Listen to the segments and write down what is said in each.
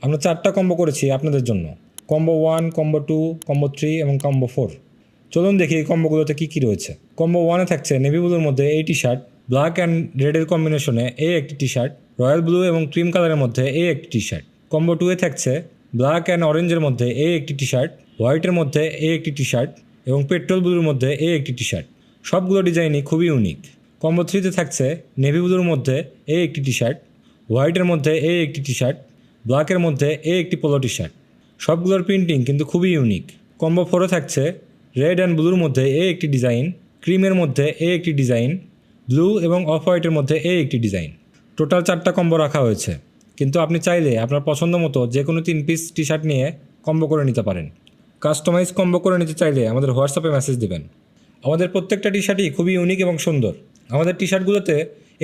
আমরা 4টা কম্বো করেছি আপনাদের জন্য, কম্বো 1, কম্বো 2, কম্বো 3 এবং কম্বো 4। চলুন দেখি এই কম্বোগুলোতে কী কী রয়েছে। কম্বো 1-এ থাকছে নেভি ব্লুর মধ্যে এই টি শার্ট, ব্ল্যাক অ্যান্ড রেডের কম্বিনেশনে এই একটি টি শার্ট, রয়্যাল ব্লু এবং ক্রিম কালারের মধ্যে এই একটি টি শার্ট। কম্বো 2-এ থাকছে ব্ল্যাক অ্যান্ড অরেঞ্জের মধ্যে এই একটি টি শার্ট, হোয়াইটের মধ্যে এই একটি টি শার্ট এবং পেট্রোল ব্লুর মধ্যে এই একটি টি শার্ট। সবগুলো ডিজাইনই খুবই ইউনিক। কম্বো 3-তে থাকছে নেভি ব্লুর মধ্যে এই একটি টি শার্ট, হোয়াইটের মধ্যে এই একটি টি শার্ট, ব্ল্যাকের মধ্যে এই একটি পোলো টি শার্ট। সবগুলোর প্রিন্টিং কিন্তু খুবই ইউনিক। কম্বো 4-এ থাকছে রেড অ্যান্ড ব্লুর মধ্যে এই একটি ডিজাইন, ক্রিমের মধ্যে এই একটি ডিজাইন, ব্লু এবং অফ হোয়াইটের মধ্যে এই একটি ডিজাইন। টোটাল 4টা কম্বো রাখা হয়েছে, কিন্তু আপনি চাইলে আপনার পছন্দ মতো যে কোনো 3 পিস টি শার্ট নিয়ে কম্বো করে নিতে পারেন। কাস্টমাইজ কম্বো করে নিতে চাইলে আমাদের হোয়াটসঅ্যাপে মেসেজ দেবেন। আমাদের প্রত্যেকটা টি শার্টই খুবই ইউনিক এবং সুন্দর। আমাদের টি শার্টগুলোতে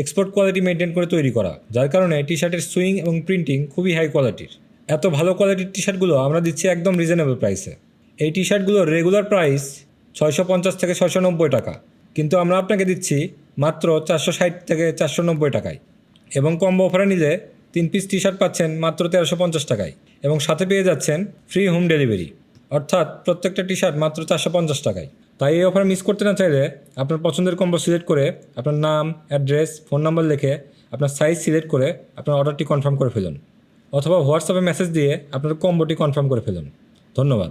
এক্সপোর্ট কোয়ালিটি মেনটেন করে তৈরি করা, যার কারণে টি শার্টের সুইং এবং প্রিন্টিং খুবই হাই কোয়ালিটির। এত ভালো কোয়ালিটির টি শার্টগুলো আমরা দিচ্ছি একদম রিজনেবল প্রাইসে। এই টি শার্টগুলোর রেগুলার প্রাইস 650 থেকে 690 টাকা, কিন্তু আমরা আপনাকে দিচ্ছি মাত্র 460 থেকে 490 টাকায়। এবং কম্বো অফারে নিলে 3 পিস টি শার্ট পাচ্ছেন মাত্র 1350 টাকায় এবং সাথে পেয়ে যাচ্ছেন ফ্রি হোম ডেলিভারি, অর্থাৎ প্রত্যেকটা টি শার্ট মাত্র 450 টাকায়। তাই এই অফার মিস করতে না চাইলে আপনার পছন্দের কম্বো সিলেক্ট করে আপনার নাম, অ্যাড্রেস, ফোন নাম্বার লিখে আপনার সাইজ সিলেক্ট করে আপনার অর্ডারটি কনফার্ম করে ফেলুন, অথবা হোয়াটসঅ্যাপে মেসেজ দিয়ে আপনার কম্বোটি কনফার্ম করে ফেলুন। ধন্যবাদ।